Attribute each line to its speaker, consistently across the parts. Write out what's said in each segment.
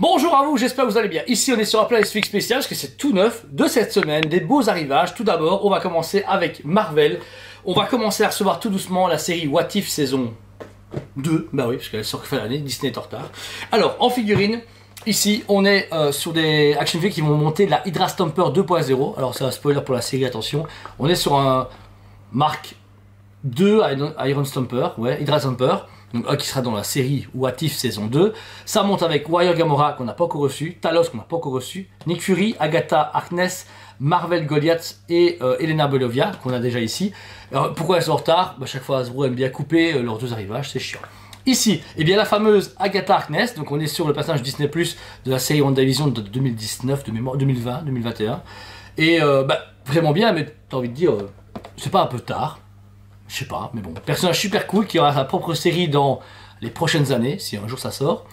Speaker 1: Bonjour à vous, j'espère que vous allez bien. Ici on est sur un Place Fix spécial parce que c'est tout neuf de cette semaine, des beaux arrivages. Tout d'abord, on va commencer avec Marvel. On va commencer à recevoir tout doucement la série What If saison 2. Bah oui, parce qu'elle sort fin d'année, Disney est en retard. Alors, en figurine, ici on est sur des action figures qui vont monter la Hydra Stomper 2.0. Alors c'est un spoiler pour la série, attention. On est sur un Mark 2 Iron Stomper, ouais, Hydra Stomper. Donc qui sera dans la série What If saison 2. Ça monte avec Warrior Gamora qu'on n'a pas encore reçu, Talos qu'on n'a pas encore reçu, Nick Fury, Agatha Harkness, Marvel Goliath et Elena Belovia qu'on a déjà ici. Alors, pourquoi elles sont en retard? Chaque fois Hasbro aime bien couper leurs deux arrivages, c'est chiant. Ici, eh bien, la fameuse Agatha Harkness, donc on est sur le personnage Disney Plus de la série WandaVision de 2019, de mémoire, 2020, 2021. Et vraiment bien, mais t'as envie de dire, c'est pas un peu tard? Je sais pas, mais bon, personnage super cool qui aura sa propre série dans les prochaines années, si un jour ça sort.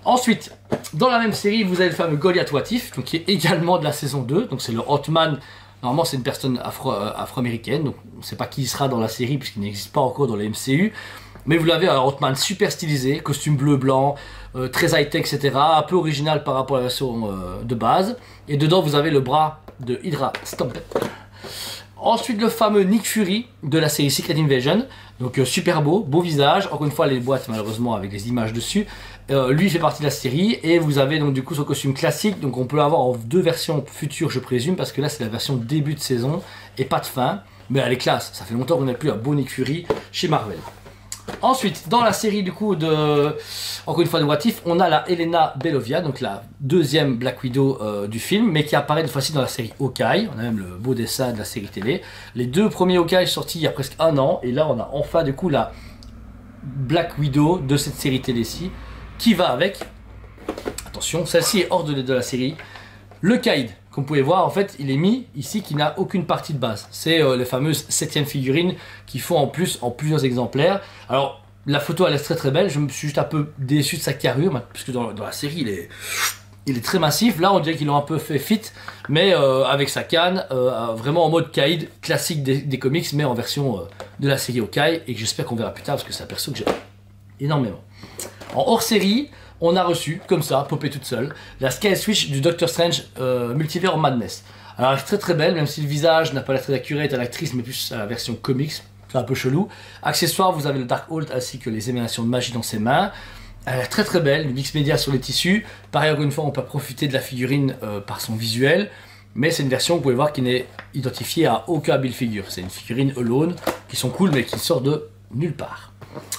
Speaker 1: Ensuite, dans la même série, vous avez le fameux Goliath What If, donc qui est également de la saison 2, donc c'est le Ant-Man. Normalement, c'est une personne afro-américaine, donc on ne sait pas qui il sera dans la série puisqu'il n'existe pas encore dans la MCU. Mais vous l'avez, un Ant-Man super stylisé, costume bleu-blanc, très high-tech, etc. Un peu original par rapport à la version de base. Et dedans, vous avez le bras de Hydra Stomper. Ensuite, le fameux Nick Fury de la série Secret Invasion. Donc super beau visage. Encore une fois, les boîtes malheureusement avec des images dessus. Lui fait partie de la série. Et vous avez donc du coup son costume classique. Donc on peut l'avoir en deux versions futures, je présume. Parce que là, c'est la version début de saison et pas de fin. Mais elle est classe. Ça fait longtemps qu'on n'a plus un beau Nick Fury chez Marvel. Ensuite, dans la série du coup encore une fois de What If, on a la Elena Belovia, donc la deuxième Black Widow du film, mais qui apparaît de fois-ci dans la série Hawkeye. On a même le beau dessin de la série télé. Les deux premiers Hawkeye sortis il y a presque un an, et là on a enfin du coup la Black Widow de cette série télé-ci, qui va avec, attention, celle-ci est hors de la série, le Kaïd. Comme vous pouvez voir, en fait, il est mis ici qui n'a aucune partie de base. C'est les fameuses 7e figurines qui font en plus en plusieurs exemplaires. Alors, la photo elle est très belle. Je me suis juste un peu déçu de sa carrure, puisque dans la série, il est très massif. Là, on dirait qu'ils l'ont un peu fait fit, mais avec sa canne, vraiment en mode Kaïd classique des comics, mais en version de la série Hawkeye, et que j'espère qu'on verra plus tard, parce que c'est un perso que j'aime énormément. En hors-série, on a reçu, comme ça, popée toute seule, la Sky Switch du Doctor Strange Multiverse of Madness. Alors elle est très belle, même si le visage n'a pas l'air très accurate à l'actrice, mais plus à la version comics, c'est un peu chelou. Accessoires, vous avez le Darkhold ainsi que les émanations de magie dans ses mains. Elle est très belle, le mix média sur les tissus. Pareil, encore une fois, on peut profiter de la figurine par son visuel, mais c'est une version, vous pouvez voir, qui n'est identifiée à aucun build figure. C'est une figurine alone, qui sont cool, mais qui sort de nulle part.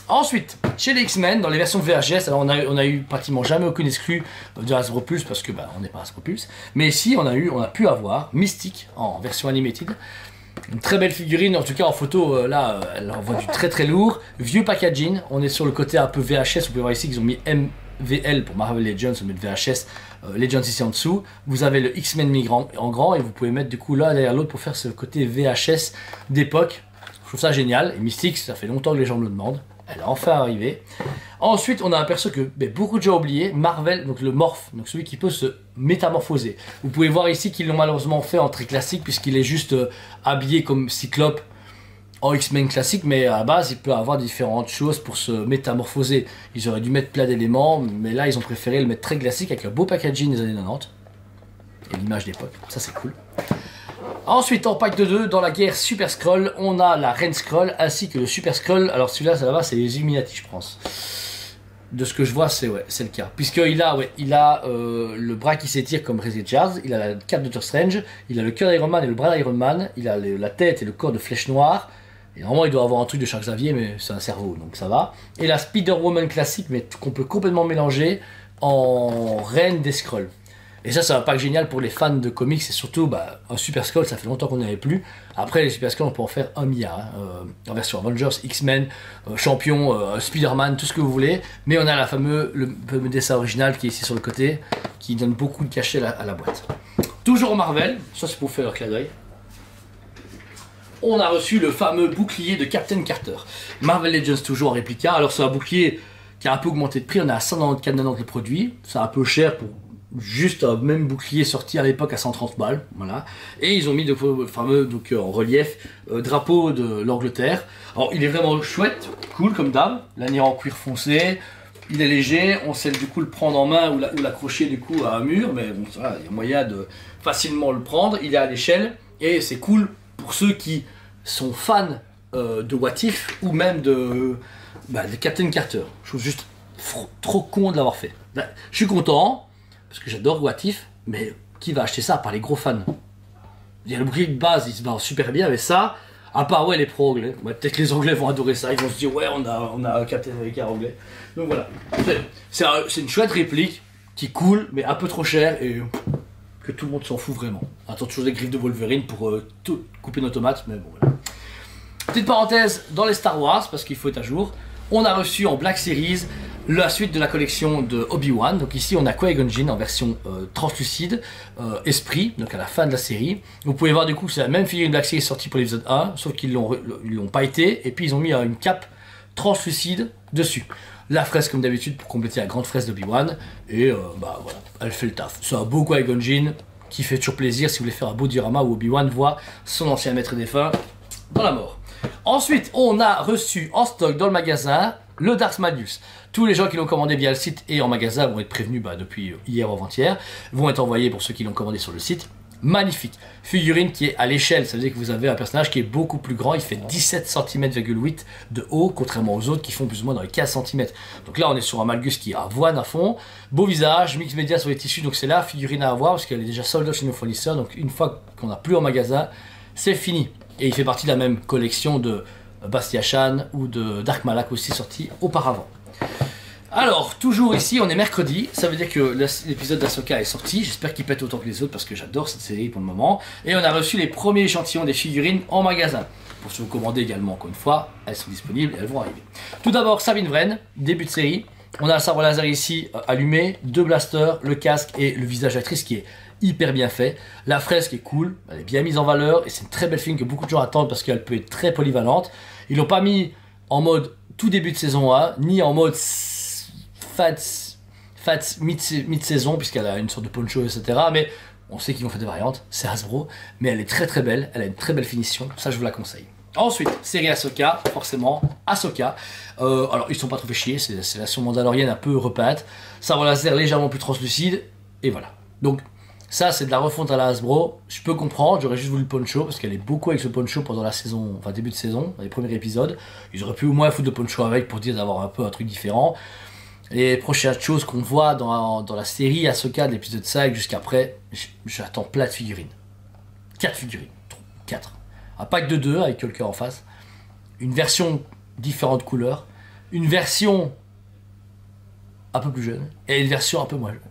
Speaker 1: Ensuite, chez les X-Men, dans les versions VHS, alors on a eu pratiquement jamais aucune exclue de Hasbro Pulse parce que on n'est pas Hasbro Pulse. Mais ici, on a pu avoir Mystique en version animated. Une très belle figurine, en tout cas en photo, là, elle envoie du très lourd. Vieux packaging, on est sur le côté un peu VHS. Vous pouvez voir ici qu'ils ont mis MVL pour Marvel Legends, on met le VHS Legends ici en dessous. Vous avez le X-Men migrant en grand et vous pouvez mettre du coup l'un derrière l'autre pour faire ce côté VHS d'époque. Je trouve ça génial, et Mystique, ça fait longtemps que les gens me le demandent, elle est enfin arrivée. Ensuite, on a un perso que beaucoup de gens ont oublié, Marvel, donc le Morph, donc celui qui peut se métamorphoser. Vous pouvez voir ici qu'ils l'ont malheureusement fait en très classique, puisqu'il est juste habillé comme Cyclope en X-Men classique, mais à la base, il peut avoir différentes choses pour se métamorphoser. Ils auraient dû mettre plein d'éléments, mais là, ils ont préféré le mettre très classique avec un beau packaging des années 90. Et l'image d'époque, ça c'est cool. Ensuite, en pack de 2, dans la guerre Super Skrull, on a la Reine Skrull ainsi que le Super Skrull. Alors celui-là, ça va, c'est les Illuminati, je pense. De ce que je vois, c'est le cas. Puisqu'il a, le bras qui s'étire comme Ray Charles, il a la cape de Doctor Strange, il a le cœur d'Iron Man et le bras d'Iron Man, il a la tête et le corps de Flèche Noire. Et normalement, il doit avoir un truc de Charles Xavier, mais c'est un cerveau, donc ça va. Et la Spider-Woman classique, mais qu'on peut complètement mélanger en Reine des Skrulls. Et ça, c'est un pack génial pour les fans de comics et surtout un Super Skrull, ça fait longtemps qu'on n'y avait plus. Après, les Super Skrull, on peut en faire un milliard. En version Avengers, X-Men, Champion, Spider-Man, tout ce que vous voulez. Mais on a le fameux dessin original qui est ici sur le côté, qui donne beaucoup de cachet à la boîte. Toujours Marvel, ça c'est pour faire un clin d'œil. On a reçu le fameux bouclier de Captain Carter. Marvel Legends toujours en réplica. Alors c'est un bouclier qui a un peu augmenté de prix, on est à 194,90 le produit. C'est un peu cher pour juste un même bouclier sorti à l'époque à 130 balles, voilà. Et ils ont mis le fameux en relief drapeau de l'Angleterre. Alors il est vraiment chouette, cool comme d'hab, lanière en cuir foncé, Il est léger, on sait du coup le prendre en main ou l'accrocher du coup à un mur, mais bon, ça, il y a moyen de facilement le prendre. Il est à l'échelle et c'est cool pour ceux qui sont fans de What If ou même de Captain Carter. Je trouve juste trop con de l'avoir fait. Là, je suis content parce que j'adore What If, mais qui va acheter ça par les gros fans? Il y a le bruit de base, il se barre super bien, mais ça, à part ouais les pros anglais, ouais, peut-être que les anglais vont adorer ça, ils vont se dire ouais on a un Captain America anglais. Donc voilà, c'est une chouette réplique qui coule, mais un peu trop cher et que tout le monde s'en fout vraiment. Attends toujours des griffes de Wolverine pour tout couper nos tomates, mais bon voilà. Petite parenthèse dans les Star Wars, parce qu'il faut être à jour, on a reçu en Black Series la suite de la collection de Obi-Wan. Donc ici on a Qui-Gon Jinn en version translucide, esprit, donc à la fin de la série. Vous pouvez voir du coup c'est la même figurine Black Series sortie pour l'épisode 1, sauf qu'ils l'ont pas été, et puis ils ont mis une cape translucide dessus. La fraise comme d'habitude pour compléter la grande fraise d'Obi-Wan, et voilà, elle fait le taf. C'est un beau Qui-Gon Jinn qui fait toujours plaisir si vous voulez faire un beau diorama où Obi-Wan voit son ancien maître défunt dans la mort. Ensuite, on a reçu en stock dans le magasin le Darth Malgus. Tous les gens qui l'ont commandé via le site et en magasin vont être prévenus depuis hier ou avant-hier, vont être envoyés pour ceux qui l'ont commandé sur le site. Magnifique. Figurine qui est à l'échelle, ça veut dire que vous avez un personnage qui est beaucoup plus grand, il fait 17 cm,8 cm de haut, contrairement aux autres qui font plus ou moins dans les 15 cm. Donc là on est sur un Malgus qui a avoine à fond, beau visage, mix média sur les tissus, donc c'est la figurine à avoir parce qu'elle est déjà sold out chez nos fournisseurs, donc une fois qu'on n'a plus en magasin, c'est fini. Et il fait partie de la même collection de Bastia Shan ou de Dark Malak aussi sorti auparavant. Alors, toujours ici, on est mercredi, ça veut dire que l'épisode d'Ahsoka est sorti, j'espère qu'il pète autant que les autres parce que j'adore cette série pour le moment. Et on a reçu les premiers échantillons des figurines en magasin. Pour se vous commander également, encore une fois, elles sont disponibles et elles vont arriver. Tout d'abord, Sabine Wren, début de série. On a le sabre laser ici allumé, 2 blasters, le casque et le visage d'actrice qui est hyper bien fait. La fresque est cool, elle est bien mise en valeur et c'est une très belle figurine que beaucoup de gens attendent parce qu'elle peut être très polyvalente. Ils l'ont pas mis en mode tout début de saison 1, ni en mode fat mid-saison puisqu'elle a une sorte de poncho etc. Mais on sait qu'ils vont faire des variantes, c'est Hasbro, mais elle est très très belle, elle a une très belle finition, ça je vous la conseille. Ensuite, série Ahsoka, forcément, Ahsoka. Alors ils sont pas trop fait chier, c'est la version mandalorienne un peu repeinte, sabre laser légèrement plus translucide, et voilà. Donc ça c'est de la refonte à la Hasbro, je peux comprendre, j'aurais juste voulu le poncho parce qu'elle est beaucoup avec ce poncho pendant la saison, enfin début de saison, dans les premiers épisodes. Ils auraient pu au moins foutre de poncho avec pour dire d'avoir un peu un truc différent. Les prochaines choses qu'on voit dans la série Ahsoka de l'épisode 5 jusqu'après, j'attends plein de figurines. 4 figurines, 4. Un pack de 2 avec quelqu'un en face, une version différente couleur, une version un peu plus jeune et une version un peu moins jeune.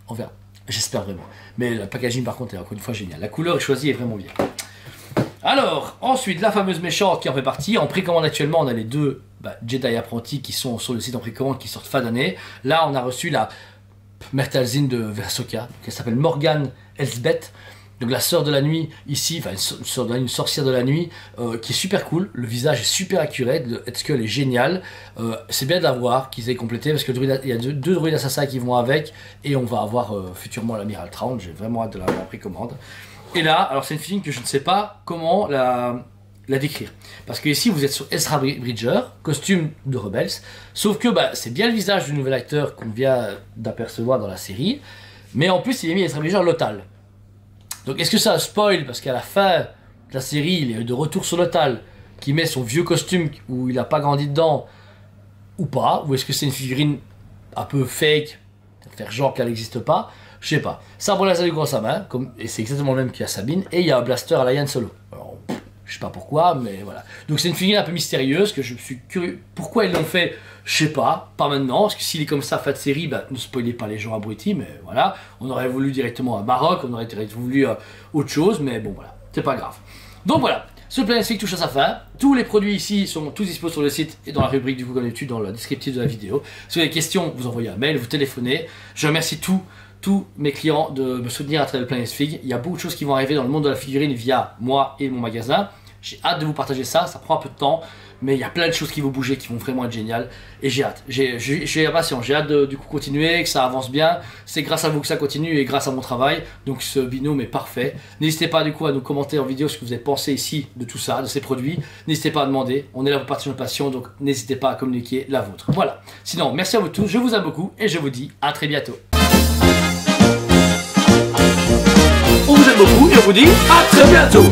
Speaker 1: On verra. J'espère vraiment. Mais le packaging par contre est encore une fois génial. La couleur est choisie est vraiment bien. Alors, ensuite, la fameuse méchante qui en fait partie. En précommande actuellement, on a les 2 Jedi apprentis qui sont sur le site en précommande qui sortent fin d'année. Là, on a reçu la Mertalzine de Ahsoka. Elle s'appelle Morgan Elsbeth. Donc la sœur de la nuit ici, enfin une sorcière de la nuit qui est super cool, le visage est super accurate, le headsculpt est génial, c'est bien d'avoir qu'ils aient complété parce que il y a deux droïdes assassins qui vont avec et on va avoir futurement l'amiral Traun, j'ai vraiment hâte de l'avoir en précommande. Et là, alors c'est une figurine que je ne sais pas comment la décrire, parce que ici vous êtes sur Ezra Bridger, costume de Rebels, sauf que c'est bien le visage du nouvel acteur qu'on vient d'apercevoir dans la série, mais en plus il est mis Ezra Bridger Lothal. Donc est-ce que ça spoil parce qu'à la fin de la série il est de retour sur Lothal qui met son vieux costume où il n'a pas grandi dedans ou pas, ou est-ce que c'est une figurine un peu fake, faire genre qu'elle n'existe pas, je sais pas. Sabre laser du grand sa main, et c'est exactement le même qu'il y a Sabine, et il y a un blaster à la Yann Solo. Alors, je sais pas pourquoi, mais voilà. Donc c'est une figurine un peu mystérieuse que je suis curieux. Pourquoi ils l'ont fait, je sais pas maintenant, parce que s'il est comme ça fin de série, ne spoilez pas les gens abrutis, mais voilà. On aurait voulu directement à Maroc, on aurait voulu autre chose, mais bon voilà, c'est pas grave. Donc voilà, ce Planet Fig touche à sa fin. Tous les produits ici sont tous dispo sur le site et dans la rubrique du coup comme d'habitude dans le descriptif de la vidéo. Si vous avez des questions, vous envoyez un mail, vous téléphonez. Je remercie tous mes clients de me soutenir à travers le Planet Fig. Il y a beaucoup de choses qui vont arriver dans le monde de la figurine via moi et mon magasin. J'ai hâte de vous partager ça, ça prend un peu de temps, Mais il y a plein de choses qui vont bouger, qui vont vraiment être géniales. Et j'ai hâte. J'ai impatience. J'ai hâte de du coup continuer, que ça avance bien. C'est grâce à vous que ça continue et grâce à mon travail. Donc ce binôme est parfait. N'hésitez pas du coup à nous commenter en vidéo ce que vous avez pensé ici de tout ça, de ces produits. N'hésitez pas à demander. On est là pour partager notre passion. Donc n'hésitez pas à communiquer la vôtre. Voilà. Sinon, merci à vous tous. Je vous aime beaucoup et je vous dis à très bientôt. On vous aime beaucoup et on vous dit à très bientôt.